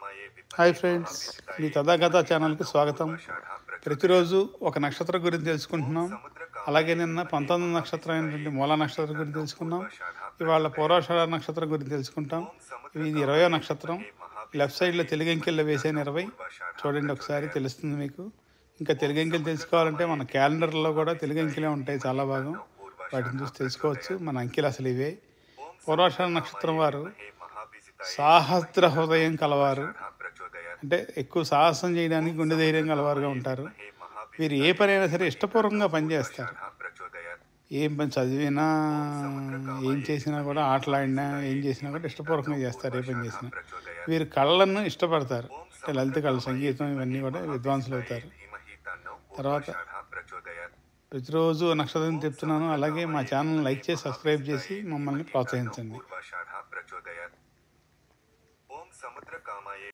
Hi friends, మీ తథాగత ఛానల్కి స్వాగతం. ప్రతిరోజు ఒక నక్షత్రం గురించి తెలుసుకుంటున్నాం. అలాగే నిన్న 19 నక్షత్రం అయినటువంటి మూలా నక్షత్రం గురించి తెలుసుకున్నాం. ఇవాళ పూర్వాషాఢ నక్షత్రం గురించి తెలుసుకుంటాం. ఇది 20వ నక్షత్రం. లెఫ్ట్ సైడ్లో తెలుగు అంకెల్లో వేసాను 20. చూడండి, ఒకసారి తెలుస్తుంది మీకు. ఇంకా తెలుగు అంకెలు తెలుసుకోవాలంటే మన క్యాలెండర్లో కూడా తెలుగు అంకెలే ఉంటాయి చాలా భాగం. వాటిని చూసి తెలుసుకోవచ్చు. మన అంకెలు అసలు ఇవే. పూర్వాషాఢ నక్షత్రం వారు సాహస్ర హృదయం కలవారు, అంటే ఎక్కువ సాహసం చేయడానికి గుండె ధైర్యం కలవారుగా ఉంటారు. వీరు ఏ పనైనా సరే ఇష్టపూర్వకంగా పనిచేస్తారు. ఏం పని చదివినా, ఏం చేసినా కూడా, ఆటలాడినా, ఏం చేసినా కూడా ఇష్టపూర్వకంగా చేస్తారు. ఏ పని చేసినా వీరు కళలను ఇష్టపడతారు. అంటే లలిత కళ, సంగీతం, ఇవన్నీ కూడా విద్వాంసులు అవుతారు. తర్వాత ప్రతిరోజు నక్షత్రం చెప్తున్నాను. అలాగే మా ఛానల్ లైక్ చేసి సబ్స్క్రైబ్ చేసి మమ్మల్ని ప్రోత్సహించండి.